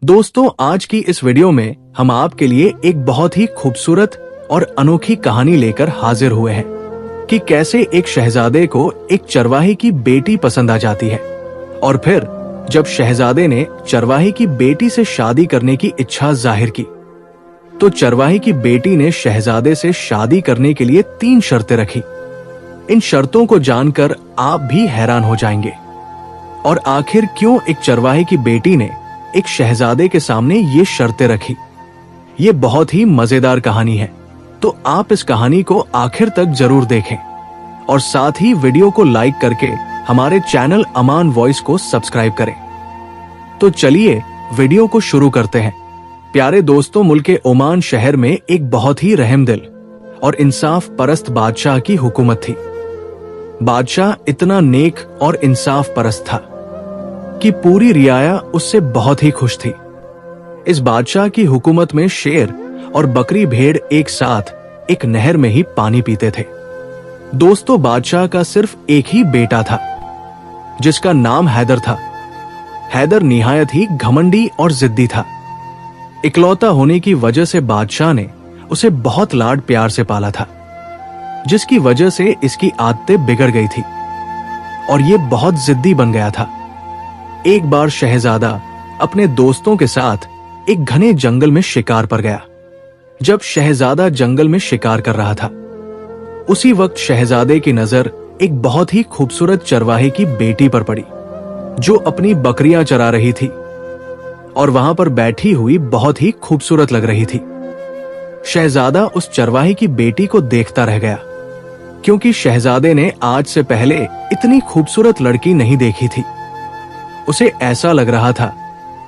दोस्तों, आज की इस वीडियो में हम आपके लिए एक बहुत ही खूबसूरत और अनोखी कहानी लेकर हाजिर हुए हैं कि कैसे एक शहजादे को एक चरवाहे की बेटी पसंद आ जाती है और फिर जब शहजादे ने चरवाहे की बेटी से शादी करने की इच्छा जाहिर की तो चरवाहे की बेटी ने शहजादे से शादी करने के लिए 3 शर्तें रखी। इन शर्तों को जानकर आप भी हैरान हो जाएंगे। और आखिर क्यों एक चरवाहे की बेटी ने एक शहजादे के सामने ये शर्तें रखी, ये बहुत ही मजेदार कहानी है। तो आप इस कहानी को आखिर तक जरूर देखें और साथ ही वीडियो को लाइक करके हमारे चैनल अमान वॉइस को सब्सक्राइब करें। तो चलिए वीडियो को शुरू करते हैं। प्यारे दोस्तों, मुल्के ओमान शहर में एक बहुत ही रहमदिल और इंसाफ परस्त बादशाह की हुकूमत थी। बादशाह इतना नेक और इंसाफ परस्त था कि पूरी रियाया उससे बहुत ही खुश थी। इस बादशाह की हुकूमत में शेर और बकरी भेड़ एक साथ एक नहर में ही पानी पीते थे। दोस्तों, बादशाह का सिर्फ एक ही बेटा था जिसका नाम हैदर था। हैदर निहायत ही घमंडी और जिद्दी था। इकलौता होने की वजह से बादशाह ने उसे बहुत लाड प्यार से पाला था, जिसकी वजह से इसकी आदतें बिगड़ गई थी और ये बहुत जिद्दी बन गया था। एक बार शहजादा अपने दोस्तों के साथ एक घने जंगल में शिकार पर गया। जब शहजादा जंगल में शिकार कर रहा था, उसी वक्त शहजादे की नजर एक बहुत ही खूबसूरत चरवाहे की बेटी पर पड़ी जो अपनी बकरियां चरा रही थी और वहां पर बैठी हुई बहुत ही खूबसूरत लग रही थी। शहजादा उस चरवाहे की बेटी को देखता रह गया, क्योंकि शहजादे ने आज से पहले इतनी खूबसूरत लड़की नहीं देखी थी। उसे ऐसा लग रहा था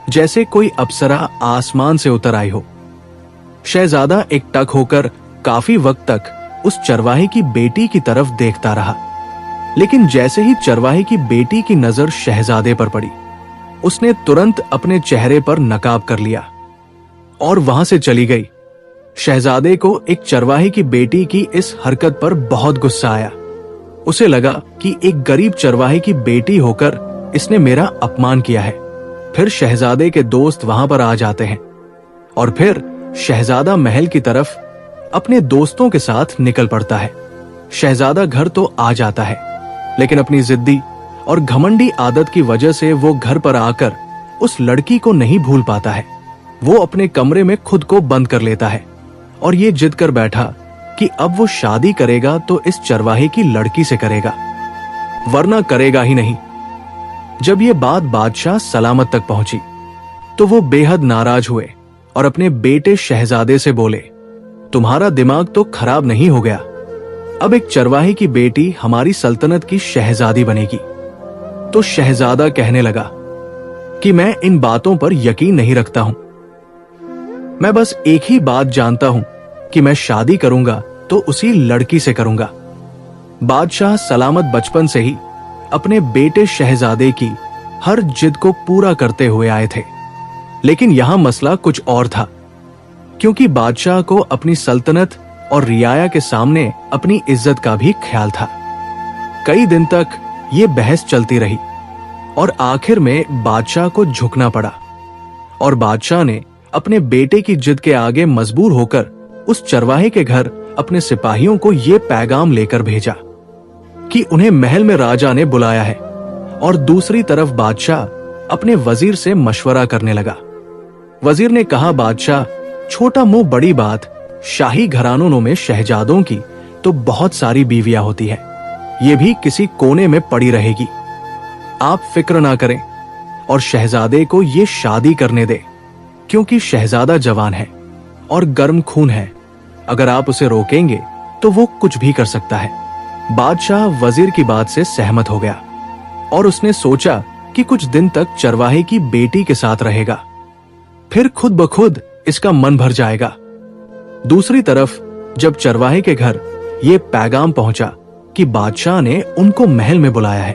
जैसे कोई अप्सरा आसमान से उतर आई हो। शहजादा एकटक होकर काफी वक्त तक उस चरवाहे की बेटी की तरफ देखता रहा, लेकिन जैसे ही चरवाहे की बेटी की नजर शहजादे पर पड़ी, उसने तुरंत अपने चेहरे पर नकाब कर लिया और वहां से चली गई। शहजादे को एक चरवाहे की बेटी की इस हरकत पर बहुत गुस्सा आया। उसे लगा कि एक गरीब चरवाहे की बेटी होकर इसने मेरा अपमान किया है। फिर शहजादे के दोस्त वहां पर आ जाते हैं और फिर शहजादा महल की तरफ अपने दोस्तों के साथ निकल पड़ता है। शहजादा घर तो आ जाता है, लेकिन अपनी जिद्दी और घमंडी आदत की वजह से वो घर पर आकर उस लड़की को नहीं भूल पाता है। वो अपने कमरे में खुद को बंद कर लेता है और ये जिद कर बैठा कि अब वो शादी करेगा तो इस चरवाहे की लड़की से करेगा, वरना करेगा ही नहीं। जब ये बात बादशाह सलामत तक पहुंची तो वो बेहद नाराज हुए और अपने बेटे शहजादे से बोले, तुम्हारा दिमाग तो खराब नहीं हो गया? अब एक चरवाहे की बेटी हमारी सल्तनत की शहजादी बनेगी। तो शहजादा कहने लगा कि मैं इन बातों पर यकीन नहीं रखता हूं। मैं बस एक ही बात जानता हूं कि मैं शादी करूंगा तो उसी लड़की से करूंगा। बादशाह सलामत बचपन से ही अपने बेटे शहजादे की हर जिद को पूरा करते हुए आए थे, लेकिन यहां मसला कुछ और था, क्योंकि बादशाह को अपनी सल्तनत और रियाया के सामने अपनी इज्जत का भी ख्याल था। कई दिन तक ये बहस चलती रही और आखिर में बादशाह को झुकना पड़ा और बादशाह ने अपने बेटे की जिद के आगे मजबूर होकर उस चरवाहे के घर अपने सिपाहियों को ये पैगाम लेकर भेजा कि उन्हें महल में राजा ने बुलाया है। और दूसरी तरफ बादशाह अपने वजीर से मशवरा करने लगा। वजीर ने कहा, बादशाह, छोटा मुंह बड़ी बात, शाही घरानों में शहजादों की तो बहुत सारी बीवियां होती है, ये भी किसी कोने में पड़ी रहेगी। आप फिक्र ना करें और शहजादे को ये शादी करने दे, क्योंकि शहजादा जवान है और गर्म खून है। अगर आप उसे रोकेंगे तो वो कुछ भी कर सकता है। बादशाह वजीर की बात से सहमत हो गया और उसने सोचा कि कुछ दिन तक चरवाहे की बेटी के साथ रहेगा, फिर खुद ब खुद इसका मन भर जाएगा। दूसरी तरफ जब चरवाहे के घर ये पैगाम पहुंचा कि बादशाह ने उनको महल में बुलाया है,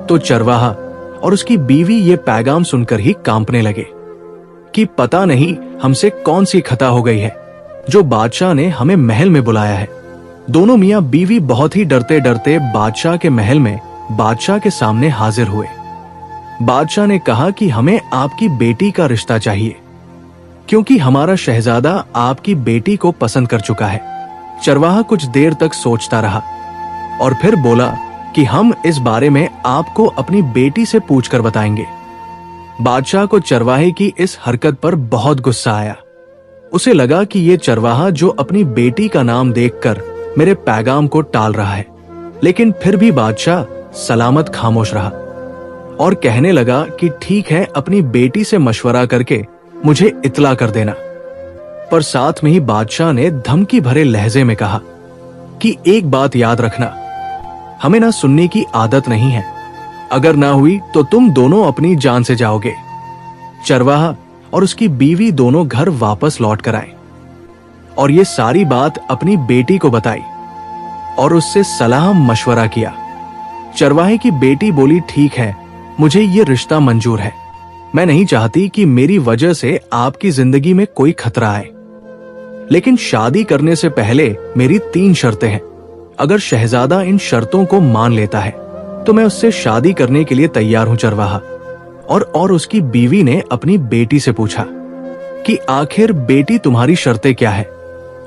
तो चरवाहा और उसकी बीवी ये पैगाम सुनकर ही कांपने लगे कि पता नहीं हमसे कौन सी खता हो गई है जो बादशाह ने हमें महल में बुलाया है। दोनों मियां बीवी बहुत ही डरते डरते बादशाह के महल में बादशाह के सामने हाजिर हुए। बादशाह ने कहा कि हमें आपकी बेटी का रिश्ता चाहिए, क्योंकि हमारा शहजादा आपकी बेटी को पसंद कर चुका है। चरवाहा कुछ देर तक सोचता रहा और फिर बोला कि हम इस बारे में आपको अपनी बेटी से पूछकर बताएंगे। बादशाह को चरवाहे की इस हरकत पर बहुत गुस्सा आया। उसे लगा कि ये चरवाहा जो अपनी बेटी का नाम देखकर मेरे पैगाम को टाल रहा है, लेकिन फिर भी बादशाह सलामत खामोश रहा और कहने लगा कि ठीक है, अपनी बेटी से मशवरा करके मुझे इत्ला कर देना। पर साथ में ही बादशाह ने धमकी भरे लहजे में कहा कि एक बात याद रखना, हमें ना सुनने की आदत नहीं है। अगर ना हुई तो तुम दोनों अपनी जान से जाओगे। चरवाहा और उसकी बीवी दोनों घर वापस लौट कर आए और ये सारी बात अपनी बेटी को बताई और उससे सलाह मशवरा किया। चरवाहे की बेटी बोली, ठीक है, मुझे ये रिश्ता मंजूर है। मैं नहीं चाहती कि मेरी वजह से आपकी जिंदगी में कोई खतरा आए, लेकिन शादी करने से पहले मेरी 3 शर्तें हैं। अगर शहजादा इन शर्तों को मान लेता है तो मैं उससे शादी करने के लिए तैयार हूं। चरवाहा और उसकी बीवी ने अपनी बेटी से पूछा कि आखिर बेटी तुम्हारी शर्तें क्या है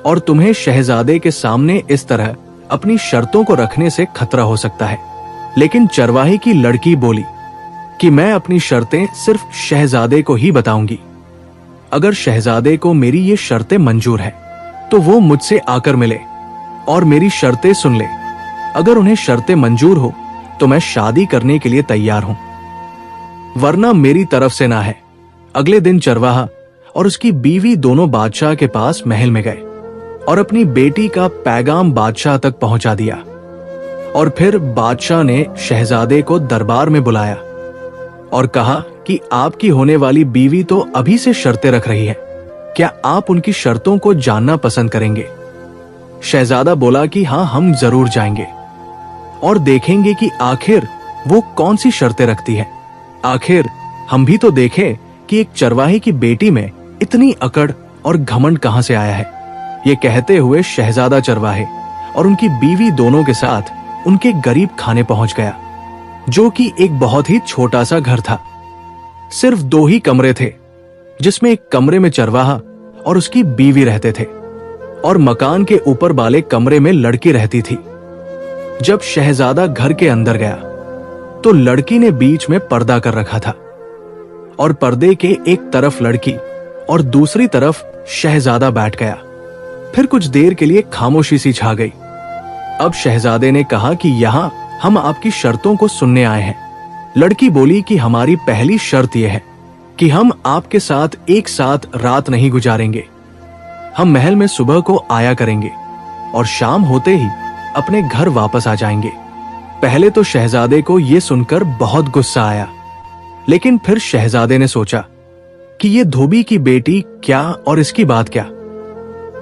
और तुम्हें शहजादे के सामने इस तरह अपनी शर्तों को रखने से खतरा हो सकता है। लेकिन चरवाहे की लड़की बोली कि मैं अपनी शर्तें सिर्फ शहजादे को ही बताऊंगी। अगर शहजादे को मेरी ये शर्तें मंजूर है तो वो मुझसे आकर मिले और मेरी शर्तें सुन ले। अगर उन्हें शर्तें मंजूर हो तो मैं शादी करने के लिए तैयार हूं, वरना मेरी तरफ से ना है। अगले दिन चरवाहा और उसकी बीवी दोनों बादशाह के पास महल में गए और अपनी बेटी का पैगाम बादशाह तक पहुंचा दिया। और फिर बादशाह ने शहजादे को दरबार में बुलाया और कहा कि आपकी होने वाली बीवी तो अभी से शर्तें रख रही है, क्या आप उनकी शर्तों को जानना पसंद करेंगे? शहजादा बोला कि हाँ, हम जरूर जाएंगे और देखेंगे कि आखिर वो कौन सी शर्तें रखती है। आखिर हम भी तो देखें कि एक चरवाहे की बेटी में इतनी अकड़ और घमंड कहां से आया है। ये कहते हुए शहजादा चरवाहे और उनकी बीवी दोनों के साथ उनके गरीब खाने पहुंच गया, जो कि एक बहुत ही छोटा सा घर था। सिर्फ 2 ही कमरे थे, जिसमें एक कमरे में चरवाहा और उसकी बीवी रहते थे और मकान के ऊपर वाले कमरे में लड़की रहती थी। जब शहजादा घर के अंदर गया तो लड़की ने बीच में पर्दा कर रखा था और पर्दे के एक तरफ लड़की और दूसरी तरफ शहजादा बैठ गया। फिर कुछ देर के लिए खामोशी सी छा गई। अब शहजादे ने कहा कि यहां हम आपकी शर्तों को सुनने आए हैं। लड़की बोली कि हमारी पहली शर्त यह है कि हम आपके साथ एक साथ रात नहीं गुजारेंगे। हम महल में सुबह को आया करेंगे और शाम होते ही अपने घर वापस आ जाएंगे। पहले तो शहजादे को यह सुनकर बहुत गुस्सा आया, लेकिन फिर शहजादे ने सोचा कि ये धोबी की बेटी क्या और इसकी बात क्या।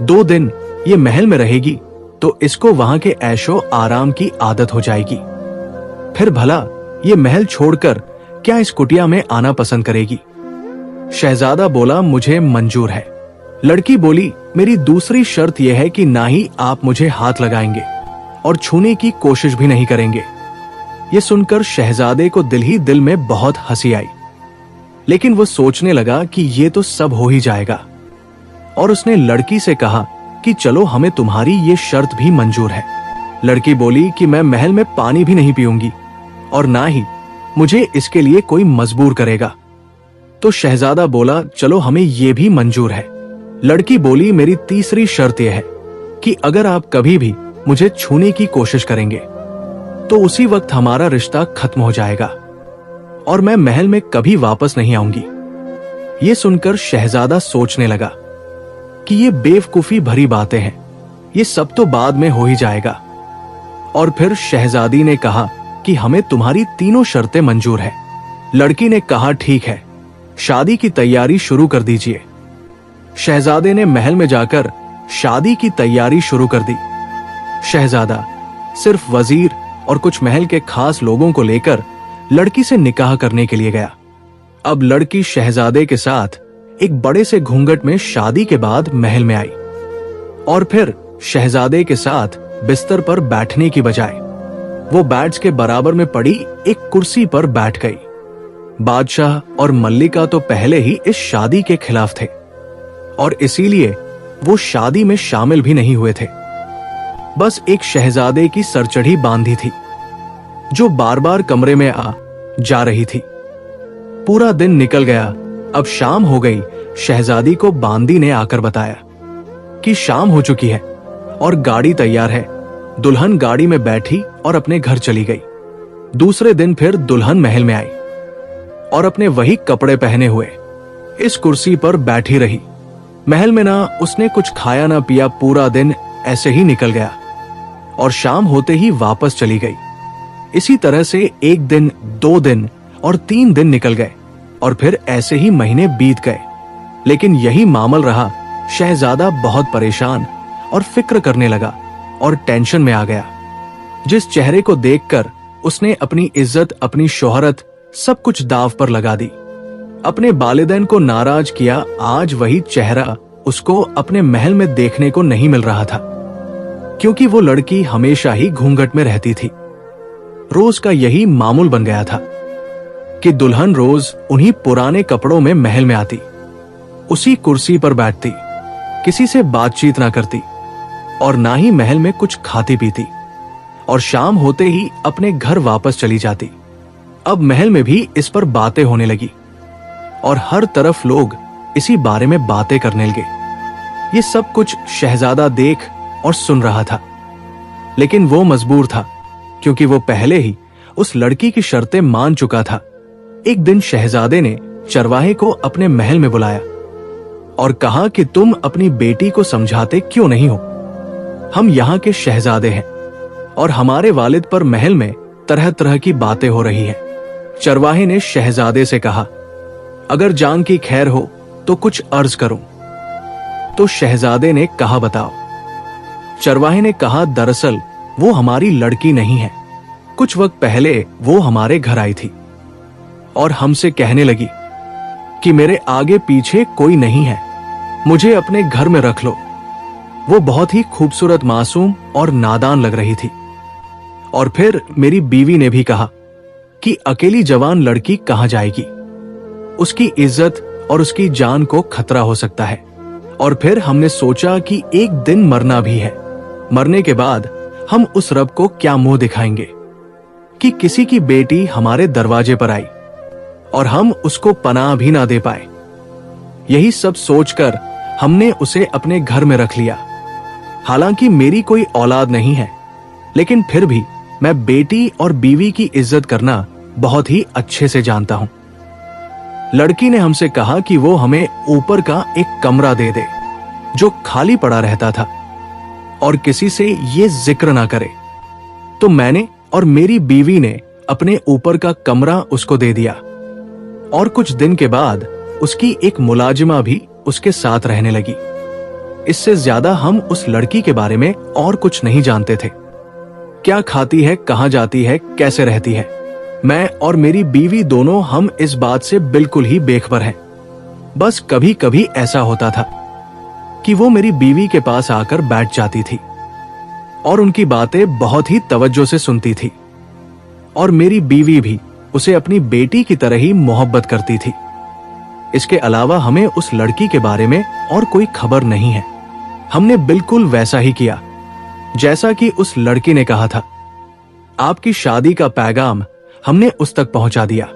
2 दिन ये महल में रहेगी तो इसको वहां के ऐशो आराम की आदत हो जाएगी। फिर भला ये महल छोड़कर क्या इस कुटिया में आना पसंद करेगी? शहजादा बोला, मुझे मंजूर है। लड़की बोली, मेरी दूसरी शर्त यह है कि ना ही आप मुझे हाथ लगाएंगे और छूने की कोशिश भी नहीं करेंगे। ये सुनकर शहजादे को दिल ही दिल में बहुत हंसी आई, लेकिन वो सोचने लगा कि ये तो सब हो ही जाएगा और उसने लड़की से कहा कि चलो, हमें तुम्हारी ये शर्त भी मंजूर है। लड़की बोली कि मैं महल में पानी भी नहीं पीऊंगी और ना ही मुझे इसके लिए कोई मजबूर करेगा। तो शहजादा बोला, चलो, हमें ये भी मंजूर है। लड़की बोली, मेरी तीसरी शर्त यह है कि अगर आप कभी भी मुझे छूने की कोशिश करेंगे तो उसी वक्त हमारा रिश्ता खत्म हो जाएगा और मैं महल में कभी वापस नहीं आऊंगी। ये सुनकर शहजादा सोचने लगा कि ये बेवकूफी भरी बातें हैं, ये सब तो बाद में हो ही जाएगा। और फिर शहजादी ने कहा कि हमें तुम्हारी तीनों शर्तें मंजूर है। लड़की ने कहा, ठीक है, शादी की तैयारी शुरू कर दीजिए। शहजादे ने महल में जाकर शादी की तैयारी शुरू कर दी। शहजादा सिर्फ वजीर और कुछ महल के खास लोगों को लेकर लड़की से निकाह करने के लिए गया। अब लड़की शहजादे के साथ एक बड़े से घूंघट में शादी के बाद महल में आई और फिर शहजादे के साथ बिस्तर पर बैठने की बजाय वो बेड्स के बराबर में पड़ी एक कुर्सी पर बैठ गई। बादशाह और मल्लिका तो पहले ही इस शादी के खिलाफ थे और इसीलिए वो शादी में शामिल भी नहीं हुए थे। बस एक शहजादे की सरचढ़ी बांधी थी जो बार बार कमरे में आ जा रही थी। पूरा दिन निकल गया। अब शाम हो गई। शहजादी को बांदी ने आकर बताया कि शाम हो चुकी है और गाड़ी तैयार है। दुल्हन गाड़ी में बैठी और अपने घर चली गई। दूसरे दिन फिर दुल्हन महल में आई और अपने वही कपड़े पहने हुए इस कुर्सी पर बैठी रही। महल में ना उसने कुछ खाया ना पिया, पूरा दिन ऐसे ही निकल गया और शाम होते ही वापस चली गई। इसी तरह से 1 दिन, 2 दिन और 3 दिन निकल गए और फिर ऐसे ही महीने बीत गए। लेकिन यही मामल रहा। शहजादा बहुत परेशान और फिक्र करने लगा और टेंशन में आ गया। जिस चेहरे को देखकर उसने अपनी इज्जत, अपनी शोहरत, सब कुछ दांव पर लगा दी। अपने वालिदैन को नाराज किया। आज वही चेहरा उसको अपने महल में देखने को नहीं मिल रहा था, क्योंकि वो लड़की हमेशा ही घूंघट में रहती थी। रोज का यही मामूल बन गया था कि दुल्हन रोज उन्हीं पुराने कपड़ों में महल में आती, उसी कुर्सी पर बैठती, किसी से बातचीत ना करती और ना ही महल में कुछ खाती पीती और शाम होते ही अपने घर वापस चली जाती। अब महल में भी इस पर बातें होने लगी और हर तरफ लोग इसी बारे में बातें करने लगे। ये सब कुछ शहजादा देख और सुन रहा था, लेकिन वो मजबूर था क्योंकि वो पहले ही उस लड़की की शर्तें मान चुका था। एक दिन शहजादे ने चरवाहे को अपने महल में बुलाया और कहा कि तुम अपनी बेटी को समझाते क्यों नहीं हो? हम यहाँ के शहजादे हैं और हमारे वालिद पर महल में तरह तरह की बातें हो रही हैं। चरवाहे ने शहजादे से कहा, अगर जान की खैर हो तो कुछ अर्ज करूं। तो शहजादे ने कहा, बताओ। चरवाहे ने कहा, दरअसल वो हमारी लड़की नहीं है। कुछ वक्त पहले वो हमारे घर आई थी और हमसे कहने लगी कि मेरे आगे पीछे कोई नहीं है, मुझे अपने घर में रख लो। वो बहुत ही खूबसूरत, मासूम और नादान लग रही थी। और फिर मेरी बीवी ने भी कहा कि अकेली जवान लड़की कहां जाएगी, उसकी इज्जत और उसकी जान को खतरा हो सकता है। और फिर हमने सोचा कि एक दिन मरना भी है, मरने के बाद हम उस रब को क्या मुंह दिखाएंगे कि किसी की बेटी हमारे दरवाजे पर आई और हम उसको पनाह भी ना दे पाए। यही सब सोचकर हमने उसे अपने घर में रख लिया। हालांकि मेरी कोई औलाद नहीं है, लेकिन फिर भी मैं बेटी और बीवी की इज्जत करना बहुत ही अच्छे से जानता हूं। लड़की ने हमसे कहा कि वो हमें ऊपर का एक कमरा दे दे जो खाली पड़ा रहता था और किसी से ये जिक्र ना करे। तो मैंने और मेरी बीवी ने अपने ऊपर का कमरा उसको दे दिया और कुछ दिन के बाद उसकी एक मुलाजिमा भी उसके साथ रहने लगी। इससे ज्यादा हम उस लड़की के बारे में और कुछ नहीं जानते थे। क्या खाती है, कहां जाती है, कैसे रहती है, मैं और मेरी बीवी दोनों हम इस बात से बिल्कुल ही बेखबर हैं। बस कभी कभी ऐसा होता था कि वो मेरी बीवी के पास आकर बैठ जाती थी और उनकी बातें बहुत ही तवज्जो से सुनती थी और मेरी बीवी भी उसे अपनी बेटी की तरह ही मोहब्बत करती थी। इसके अलावा हमें उस लड़की के बारे में और कोई खबर नहीं है। हमने बिल्कुल वैसा ही किया जैसा कि उस लड़की ने कहा था। आपकी शादी का पैगाम हमने उस तक पहुंचा दिया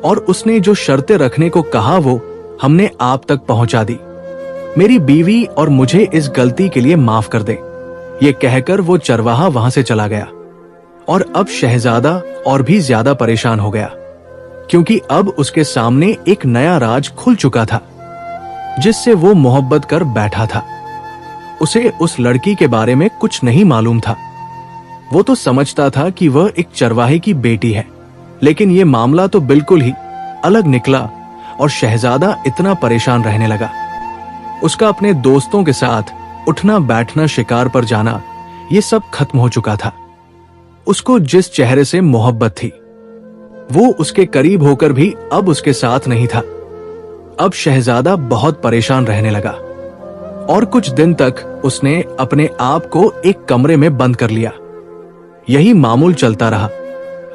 और उसने जो शर्तें रखने को कहा वो हमने आप तक पहुंचा दी। मेरी बीवी और मुझे इस गलती के लिए माफ कर दे, ये कहकर वो चरवाहा वहां से चला गया। और अब शहजादा और भी ज्यादा परेशान हो गया, क्योंकि अब उसके सामने एक नया राज खुल चुका था जिससे वो मोहब्बत कर बैठा था। उसे उस लड़की के बारे में कुछ नहीं मालूम था। वो तो समझता था कि वह एक चरवाहे की बेटी है, लेकिन ये मामला तो बिल्कुल ही अलग निकला और शहजादा इतना परेशान रहने लगा। उसका अपने दोस्तों के साथ उठना बैठना, शिकार पर जाना, ये सब खत्म हो चुका था। उसको जिस चेहरे से मोहब्बत थी वो उसके करीब होकर भी अब उसके साथ नहीं था। अब शहजादा बहुत परेशान रहने लगा और कुछ दिन तक उसने अपने आप को एक कमरे में बंद कर लिया। यही मामूल चलता रहा।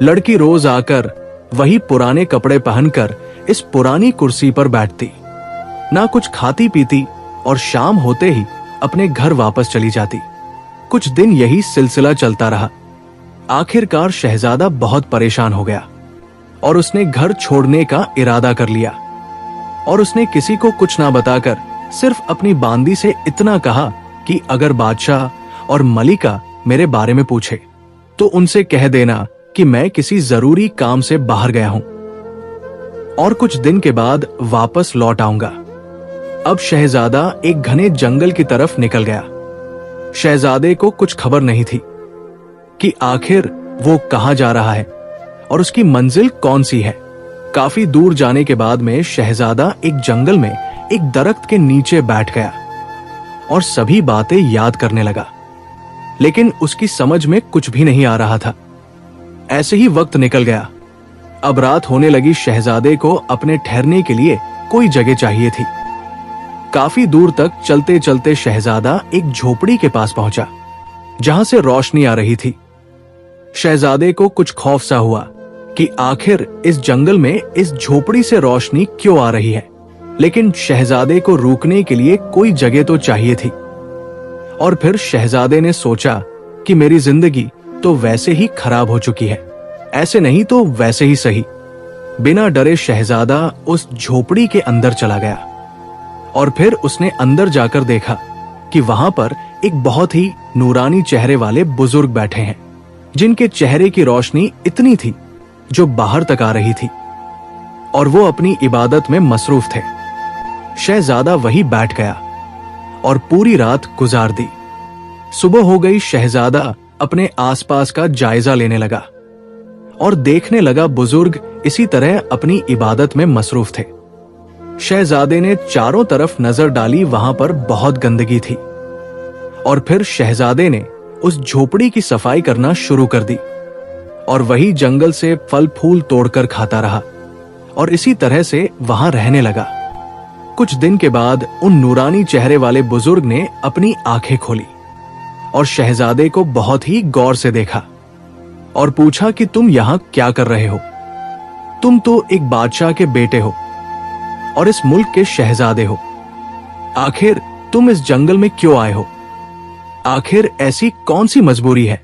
लड़की रोज आकर वही पुराने कपड़े पहनकर इस पुरानी कुर्सी पर बैठती, ना कुछ खाती पीती और शाम होते ही अपने घर वापस चली जाती। कुछ दिन यही सिलसिला चलता रहा। आखिरकार शहजादा बहुत परेशान हो गया और उसने घर छोड़ने का इरादा कर लिया। और उसने किसी को कुछ ना बताकर सिर्फ अपनी बांदी से इतना कहा कि अगर बादशाह और मलिका मेरे बारे में पूछे तो उनसे कह देना कि मैं किसी जरूरी काम से बाहर गया हूं और कुछ दिन के बाद वापस लौट आऊंगा। अब शहजादा एक घने जंगल की तरफ निकल गया। शहजादे को कुछ खबर नहीं थी कि आखिर वो कहां जा रहा है और उसकी मंजिल कौन सी है। काफी दूर जाने के बाद में शहजादा एक जंगल में एक दरख्त के नीचे बैठ गया और सभी बातें याद करने लगा, लेकिन उसकी समझ में कुछ भी नहीं आ रहा था। ऐसे ही वक्त निकल गया। अब रात होने लगी। शहजादे को अपने ठहरने के लिए कोई जगह चाहिए थी। काफी दूर तक चलते चलते शहजादा एक झोपड़ी के पास पहुंचा जहां से रोशनी आ रही थी। शहजादे को कुछ खौफ सा हुआ कि आखिर इस जंगल में इस झोपड़ी से रोशनी क्यों आ रही है, लेकिन शहजादे को रुकने के लिए कोई जगह तो चाहिए थी। और फिर शहजादे ने सोचा कि मेरी जिंदगी तो वैसे ही खराब हो चुकी है, ऐसे नहीं तो वैसे ही सही। बिना डरे शहजादा उस झोपड़ी के अंदर चला गया और फिर उसने अंदर जाकर देखा कि वहां पर एक बहुत ही नूरानी चेहरे वाले बुजुर्ग बैठे हैं, जिनके चेहरे की रोशनी इतनी थी जो बाहर तक आ रही थी और वो अपनी इबादत में मसरूफ थे। शहजादा वहीं बैठ गया और पूरी रात गुजार दी। सुबह हो गई। शहजादा अपने आसपास का जायजा लेने लगा और देखने लगा बुजुर्ग इसी तरह अपनी इबादत में मसरूफ थे। शहजादे ने चारों तरफ नजर डाली, वहां पर बहुत गंदगी थी। और फिर शहजादे ने उस झोपड़ी की सफाई करना शुरू कर दी और वही जंगल से फल फूल तोड़कर खाता रहा और इसी तरह से वहां रहने लगा। कुछ दिन के बाद उन नूरानी चेहरे वाले बुजुर्ग ने अपनी आंखें खोली और शहजादे को बहुत ही गौर से देखा और पूछा कि तुम यहां क्या कर रहे हो? तुम तो एक बादशाह के बेटे हो और इस मुल्क के शहजादे हो। आखिर तुम इस जंगल में क्यों आए हो? आखिर ऐसी कौन सी मजबूरी है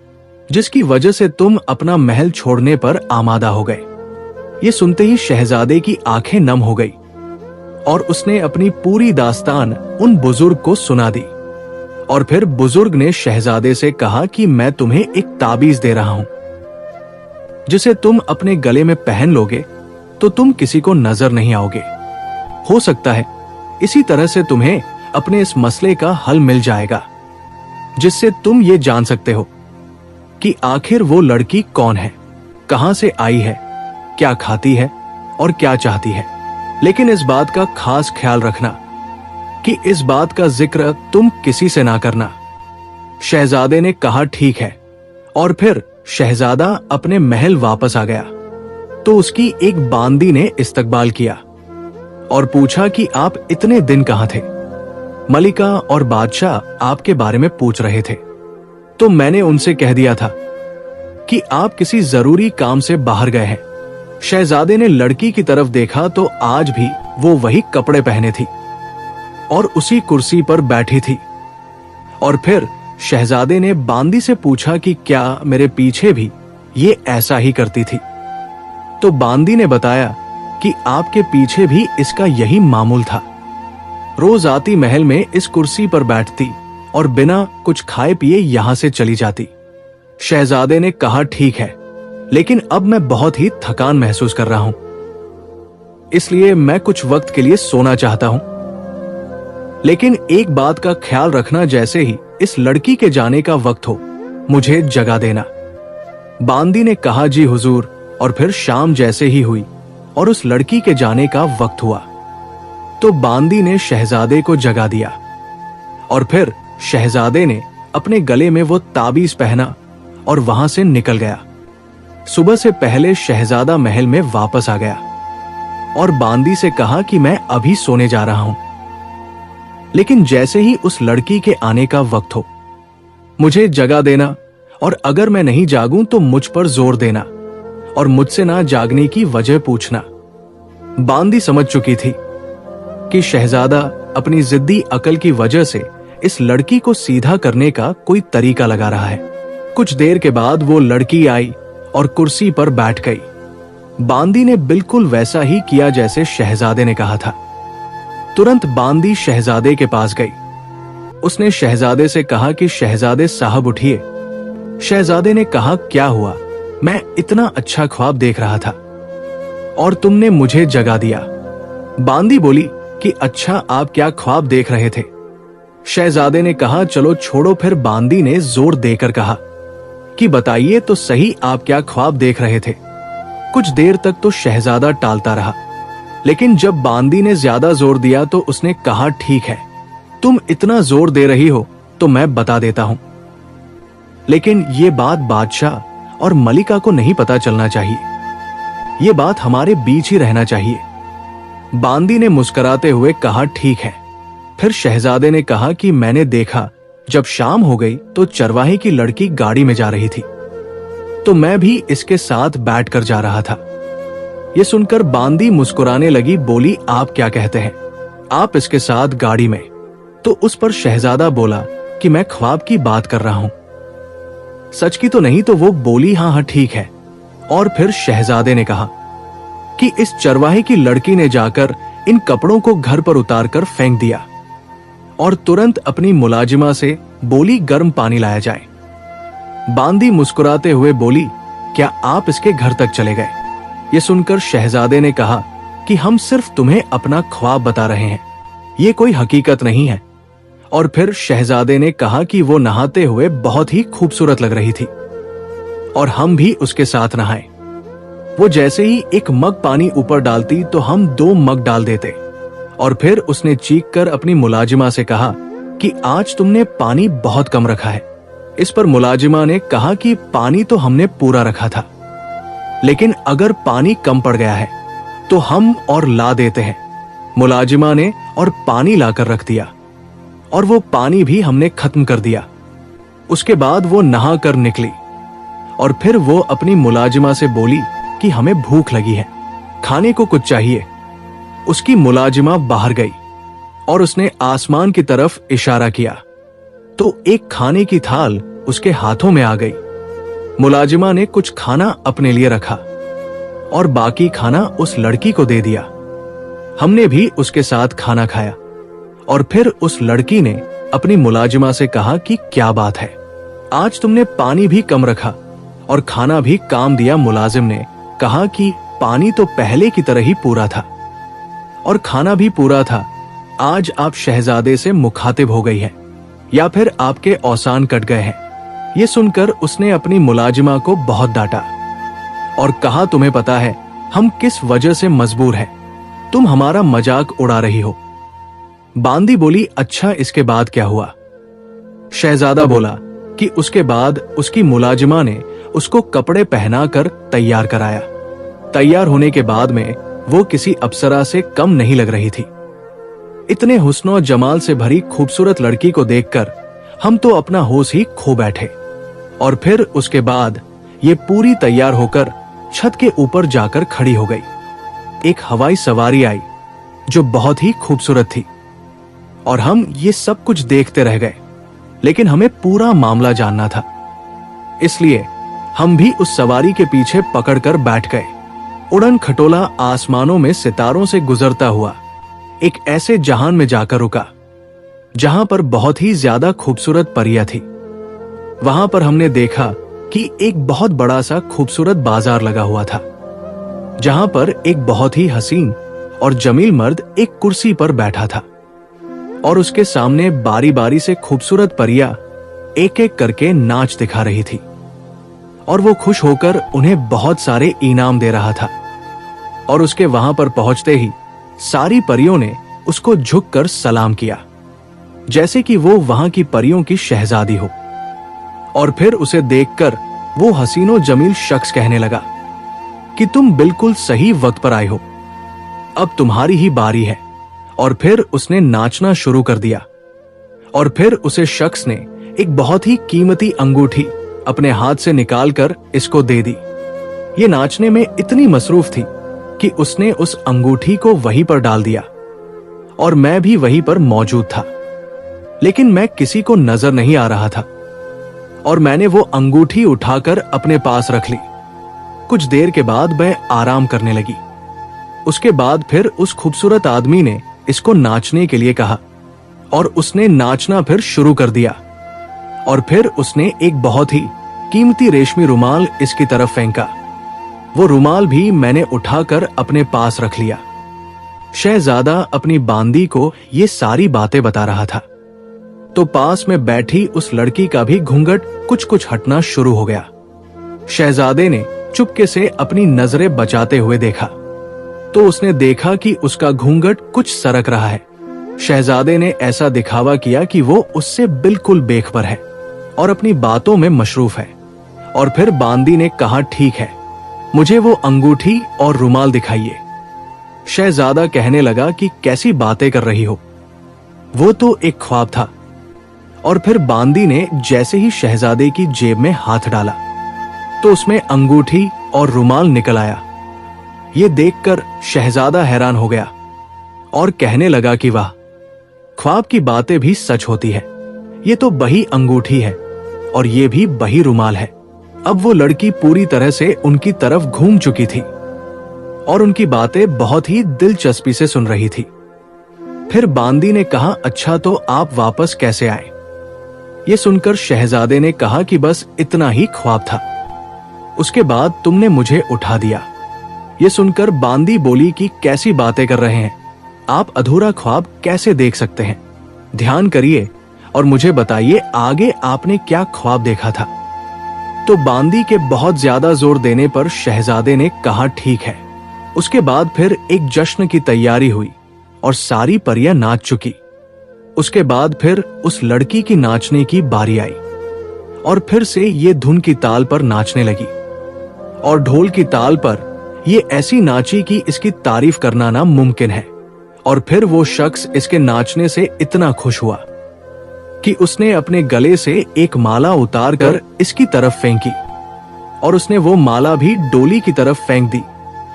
जिसकी वजह से तुम अपना महल छोड़ने पर आमादा हो गए? ये सुनते ही शहजादे की आंखें नम हो गई और उसने अपनी पूरी दास्तान उन बुजुर्ग को सुना दी। और फिर बुजुर्ग ने शहजादे से कहा कि मैं तुम्हें एक ताबीज दे रहा हूं, जिसे तुम अपने गले में पहन लोगे तो तुम किसी को नजर नहीं आओगे। हो सकता है इसी तरह से तुम्हें अपने इस मसले का हल मिल जाएगा, जिससे तुम ये जान सकते हो कि आखिर वो लड़की कौन है, कहां से आई है, क्या खाती है और क्या चाहती है। लेकिन इस बात का खास ख्याल रखना कि इस बात का जिक्र तुम किसी से ना करना। शहजादे ने कहा ठीक है और फिर शहजादा अपने महल वापस आ गया तो उसकी एक बांदी ने इस्तकबाल किया और पूछा कि आप इतने दिन कहां थे? मलिका और बादशाह आपके बारे में पूछ रहे थे तो मैंने उनसे कह दिया था कि आप किसी जरूरी काम से बाहर गए हैं। शहजादे ने लड़की की तरफ देखा तो आज भी वो वही कपड़े पहने थी और उसी कुर्सी पर बैठी थी। और फिर शहजादे ने बांदी से पूछा कि क्या मेरे पीछे भी ये ऐसा ही करती थी? तो बांदी ने बताया कि आपके पीछे भी इसका यही मामूल था। रोज आती महल में इस कुर्सी पर बैठती और बिना कुछ खाए पिए यहां से चली जाती। शहजादे ने कहा ठीक है, लेकिन अब मैं बहुत ही थकान महसूस कर रहा हूं, इसलिए मैं कुछ वक्त के लिए सोना चाहता हूं। लेकिन एक बात का ख्याल रखना, जैसे ही इस लड़की के जाने का वक्त हो मुझे जगा देना। बांदी ने कहा जी हुजूर। और फिर शाम जैसे ही हुई और उस लड़की के जाने का वक्त हुआ तो बांदी ने शहजादे को जगा दिया और फिर शहजादे ने अपने गले में वो ताबीज पहना और वहां से निकल गया। सुबह से पहले शहजादा महल में वापस आ गया और बांदी से कहा कि मैं अभी सोने जा रहा हूं, लेकिन जैसे ही उस लड़की के आने का वक्त हो मुझे जगा देना और अगर मैं नहीं जागूं तो मुझ पर जोर देना और मुझसे ना जागने की वजह पूछना। बांदी समझ चुकी थी कि शहजादा अपनी जिद्दी अकल की वजह से इस लड़की को सीधा करने का कोई तरीका लगा रहा है। कुछ देर के बाद वो लड़की आई और कुर्सी पर बैठ गई। बांदी ने बिल्कुल वैसा ही किया जैसे शहजादे ने कहा था। तुरंत बांदी शहजादे के पास गई। उसने शहजादे से कहा कि शहजादे साहब उठिए। शहजादे ने कहा, क्या हुआ? मैं इतना अच्छा ख्वाब देख रहा था और तुमने मुझे जगा दिया। बांदी बोली कि अच्छा, आप क्या ख्वाब देख रहे थे? शहजादे ने कहा, चलो छोड़ो। फिर बांदी ने जोर देकर कहा कि बताइए तो सही, आप क्या ख्वाब देख रहे थे? कुछ देर तक तो शहजादा टालता रहा, लेकिन जब बांदी ने ज्यादा जोर दिया तो उसने कहा, ठीक है, तुम इतना जोर दे रही हो तो मैं बता देता हूं, लेकिन ये बात बादशाह और मलिका को नहीं पता चलना चाहिए। ये बात हमारे बीच ही रहना चाहिए। बांदी ने मुस्कुराते हुए कहा, ठीक है। फिर शहजादे ने कहा कि मैंने देखा जब शाम हो गई तो चरवाहे की लड़की गाड़ी में जा रही थी, तो मैं भी इसके साथ बैठकर जा रहा था। ये सुनकर बांदी मुस्कुराने लगी, बोली, आप क्या कहते हैं? आप इसके साथ गाड़ी में? तो उस पर शहजादा बोला कि मैं ख्वाब की बात कर रहा हूं, सच की तो नहीं। तो वो बोली, हाँ हाँ ठीक है। और फिर शहजादे ने कहा कि इस चरवाहे की लड़की ने जाकर इन कपड़ों को घर पर उतारकर फेंक दिया और तुरंत अपनी मुलाजिमा से बोली, गर्म पानी लाया जाए। बांदी मुस्कुराते हुए बोली, क्या आप इसके घर तक चले गए? ये सुनकर शहजादे ने कहा कि हम सिर्फ तुम्हें अपना ख्वाब बता रहे हैं, ये कोई हकीकत नहीं है। और फिर शहजादे ने कहा कि वो नहाते हुए बहुत ही खूबसूरत लग रही थी और हम भी उसके साथ नहाए। वो जैसे ही एक मग पानी ऊपर डालती तो हम 2 मग डाल देते। और फिर उसने चीख कर अपनी मुलाजिमा से कहा कि आज तुमने पानी बहुत कम रखा है। इस पर मुलाजिमा ने कहा कि पानी तो हमने पूरा रखा था, लेकिन अगर पानी कम पड़ गया है तो हम और ला देते हैं। मुलाजिमा ने और पानी लाकर रख दिया और वो पानी भी हमने खत्म कर दिया। उसके बाद वो नहा कर निकली और फिर वो अपनी मुलाजिमा से बोली कि हमें भूख लगी है, खाने को कुछ चाहिए। उसकी मुलाजिमा बाहर गई और उसने आसमान की तरफ इशारा किया तो एक खाने की थाल उसके हाथों में आ गई। मुलाजिमा ने कुछ खाना अपने लिए रखा और बाकी खाना उस लड़की को दे दिया। हमने भी उसके साथ खाना खाया और फिर उस लड़की ने अपनी मुलाजिमा से कहा कि क्या बात है, आज तुमने पानी भी कम रखा और खाना भी काम दिया। मुलाजिम ने कहा कि पानी तो पहले की तरह ही पूरा था और खाना भी पूरा था। आज आप शहजादे से मुखातिब हो गई हैं या फिर आपके औसान कट गए हैं। ये सुनकर उसने अपनी मुलाजिमा को बहुत डांटा और कहा, तुम्हें पता है हम किस वजह से मजबूर हैं? तुम हमारा मजाक उड़ा रही हो। बांदी बोली, अच्छा इसके बाद क्या हुआ? शहजादा बोला कि उसके बाद उसकी मुलाजिमा ने उसको कपड़े पहनाकर तैयार कराया। तैयार होने के बाद में वो किसी अप्सरा से कम नहीं लग रही थी। इतने हुस्न और जमाल से भरी खूबसूरत लड़की को देखकर हम तो अपना होश ही खो बैठे। और फिर उसके बाद ये पूरी तैयार होकर छत के ऊपर जाकर खड़ी हो गई। एक हवाई सवारी आई जो बहुत ही खूबसूरत थी और हम ये सब कुछ देखते रह गए, लेकिन हमें पूरा मामला जानना था, इसलिए हम भी उस सवारी के पीछे पकड़कर बैठ गए। उड़न खटोला आसमानों में सितारों से गुजरता हुआ एक ऐसे जहान में जाकर रुका जहां पर बहुत ही ज्यादा खूबसूरत परियां थी। वहां पर हमने देखा कि एक बहुत बड़ा सा खूबसूरत बाजार लगा हुआ था, जहां पर एक बहुत ही हसीन और जमील मर्द एक कुर्सी पर बैठा था और उसके सामने बारी बारी से खूबसूरत परियां एक एक करके नाच दिखा रही थी और वो खुश होकर उन्हें बहुत सारे इनाम दे रहा था। और उसके वहां पर पहुंचते ही सारी परियों ने उसको झुककर सलाम किया, जैसे कि वो वहां की परियों की शहजादी हो। और फिर उसे देखकर वो हसीनो जमील शख्स कहने लगा कि तुम बिल्कुल सही वक्त पर आए हो, अब तुम्हारी ही बारी है। और फिर उसने नाचना शुरू कर दिया और फिर उसे शख्स ने एक बहुत ही कीमती अंगूठी अपने हाथ से निकालकर इसको दे दी। ये नाचने में इतनी मसरूफ थी कि उसने उस अंगूठी को वहीं पर डाल दिया और मैं भी वहीं पर मौजूद था। लेकिन मैं किसी को नजर नहीं आ रहा था और मैंने वो अंगूठी उठाकर अपने पास रख ली। कुछ देर के बाद मैं आराम करने लगी। उसके बाद फिर उस खूबसूरत आदमी ने इसको नाचने के लिए कहा और उसने नाचना फिर शुरू कर दिया। और फिर उसने एक बहुत ही कीमती रेशमी रुमाल इसकी तरफ फेंका। वो रुमाल भी मैंने उठाकर अपने पास रख लिया। शहजादा अपनी बांदी को ये सारी बातें बता रहा था तो पास में बैठी उस लड़की का भी घूंघट कुछ कुछ हटना शुरू हो गया। शहजादे ने चुपके से अपनी नजरें बचाते हुए देखा तो उसने देखा कि उसका घूंघट कुछ सरक रहा है। शहजादे ने ऐसा दिखावा किया कि वो उससे बिल्कुल बेखबर है और अपनी बातों में मशरूफ है। और फिर बांदी ने कहा, ठीक है, मुझे वो अंगूठी और रुमाल दिखाइए। शहजादा कहने लगा कि कैसी बातें कर रही हो, वो तो एक ख्वाब था। और फिर बांदी ने जैसे ही शहजादे की जेब में हाथ डाला तो उसमें अंगूठी और रुमाल निकल आया। ये देखकर शहजादा हैरान हो गया और कहने लगा कि वाह, ख्वाब की बातें भी सच होती है। ये तो बही अंगूठी है और ये भी बही रुमाल है। अब वो लड़की पूरी तरह से उनकी तरफ घूम चुकी थी और उनकी बातें बहुत ही दिलचस्पी से सुन रही थी। फिर बांदी ने कहा, अच्छा तो आप वापस कैसे आए? ये सुनकर शहजादे ने कहा कि बस इतना ही ख्वाब था, उसके बाद तुमने मुझे उठा दिया। ये सुनकर बांदी बोली कि कैसी बातें कर रहे हैं आप, अधूरा ख्वाब कैसे देख सकते हैं? ध्यान करिए और मुझे बताइए आगे आपने क्या ख्वाब देखा था। तो बांदी के बहुत ज्यादा जोर देने पर शहजादे ने कहा, ठीक है। उसके बाद फिर एक जश्न की तैयारी हुई और सारी परियां नाच चुकी। उसके बाद फिर उस लड़की की नाचने की बारी आई और फिर से ये धुन की ताल पर नाचने लगी और ढोल की ताल पर ये ऐसी नाची कि इसकी तारीफ करना नामुमकिन है। और फिर वो शख्स इसके नाचने से इतना खुश हुआ कि उसने अपने गले से एक माला उतारकर इसकी तरफ फेंकी और उसने वो माला भी डोली की तरफ फेंक दी।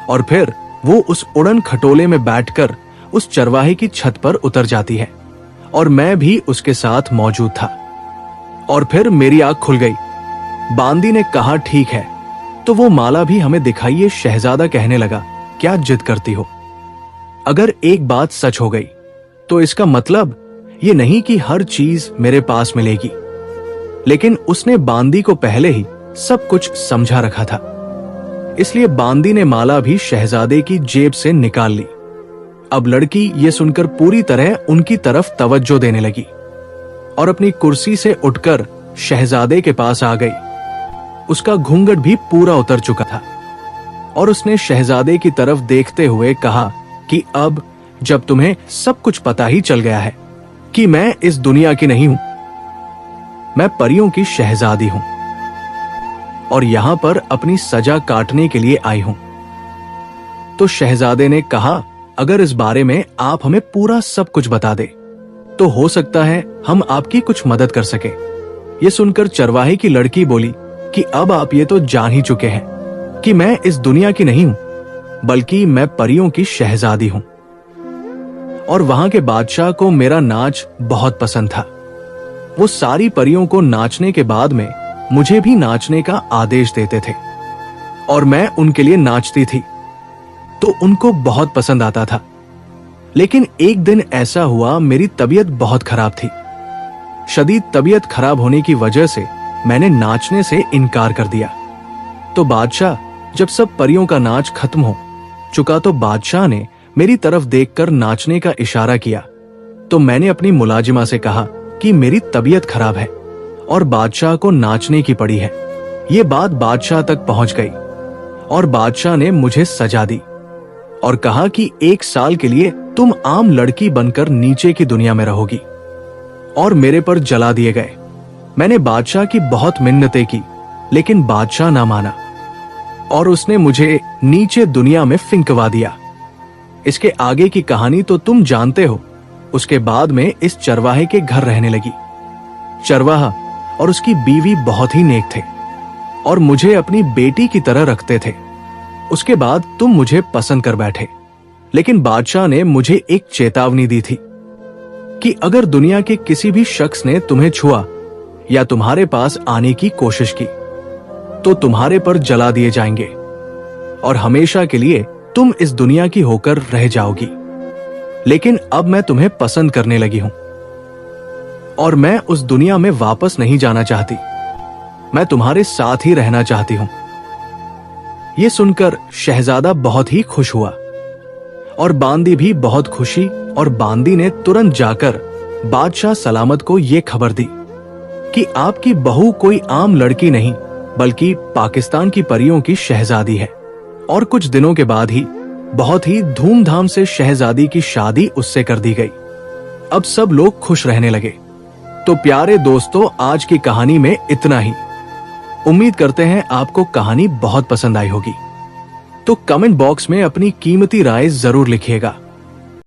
और फिर वो उस उड़न खटोले में बैठकर उस चरवाहे की छत पर उतर जाती है और मैं भी उसके साथ मौजूद था। और फिर मेरी आंख खुल गई। बांदी ने कहा, ठीक है, तो वो माला भी हमें दिखाइए। शहजादा कहने लगा, क्या जिद करती हो? अगर एक बात सच हो गई तो इसका मतलब ये नहीं कि हर चीज मेरे पास मिलेगी। लेकिन उसने बांदी को पहले ही सब कुछ समझा रखा था, इसलिए बांदी ने माला भी शहजादे की जेब से निकाल ली। अब लड़की ये सुनकर पूरी तरह उनकी तरफ तवज्जो देने लगी और अपनी कुर्सी से उठकर शहजादे के पास आ गई। उसका घूंघट भी पूरा उतर चुका था और उसने शहजादे की तरफ देखते हुए कहा कि अब जब तुम्हें सब कुछ पता ही चल गया है कि मैं इस दुनिया की नहीं हूं, मैं परियों की शहजादी हूं और यहां पर अपनी सजा काटने के लिए आई हूं। तो शहजादे ने कहा, अगर इस बारे में आप हमें पूरा सब कुछ बता दे तो हो सकता है हम आपकी कुछ मदद कर सके। ये सुनकर चरवाहे की लड़की बोली कि अब आप ये तो जान ही चुके हैं कि मैं इस दुनिया की नहीं हूं, बल्कि मैं परियों की शहजादी हूं। और वहां के बादशाह को मेरा नाच बहुत पसंद था। वो सारी परियों को नाचने के बाद में मुझे भी नाचने का आदेश देते थे और मैं उनके लिए नाचती थी तो उनको बहुत पसंद आता था। लेकिन एक दिन ऐसा हुआ, मेरी तबीयत बहुत खराब थी। शदीद तबीयत खराब होने की वजह से मैंने नाचने से इनकार कर दिया। तो बादशाह, जब सब परियों का नाच खत्म हो चुका तो बादशाह ने मेरी तरफ देखकर नाचने का इशारा किया। तो मैंने अपनी मुलाजिमा से कहा कि मेरी तबीयत खराब है और बादशाह को नाचने की पड़ी है। ये बात बादशाह तक पहुंच गई और बादशाह ने मुझे सजा दी और कहा कि 1 साल के लिए तुम आम लड़की बनकर नीचे की दुनिया में रहोगी और मेरे पर जला दिए गए। मैंने बादशाह की बहुत मिन्नतें की लेकिन बादशाह ना माना और उसने मुझे नीचे दुनिया में फिंकवा दिया। इसके आगे की कहानी तो तुम जानते हो। उसके बाद में इस चरवाहे के घर रहने लगी। चरवाहा और उसकी बीवी बहुत ही नेक थे और मुझे अपनी बेटी की तरह रखते थे। उसके बाद तुम मुझे पसंद कर बैठे। लेकिन बादशाह ने मुझे एक चेतावनी दी थी कि अगर दुनिया के किसी भी शख्स ने तुम्हें छुआ या तुम्हारे पास आने की कोशिश की तो तुम्हारे पर जला दिए जाएंगे और हमेशा के लिए तुम इस दुनिया की होकर रह जाओगी। लेकिन अब मैं तुम्हें पसंद करने लगी हूं और मैं उस दुनिया में वापस नहीं जाना चाहती। मैं तुम्हारे साथ ही रहना चाहती हूं। यह सुनकर शहजादा बहुत ही खुश हुआ और बांदी भी बहुत खुशी, और बांदी ने तुरंत जाकर बादशाह सलामत को यह खबर दी कि आपकी बहू कोई आम लड़की नहीं बल्कि पाकिस्तान की परियों की शहजादी है। और कुछ दिनों के बाद ही बहुत ही धूमधाम से शहजादी की शादी उससे कर दी गई। अब सब लोग खुश रहने लगे। तो प्यारे दोस्तों, आज की कहानी में इतना ही। उम्मीद करते हैं आपको कहानी बहुत पसंद आई होगी। तो कमेंट बॉक्स में अपनी कीमती राय जरूर लिखिएगा।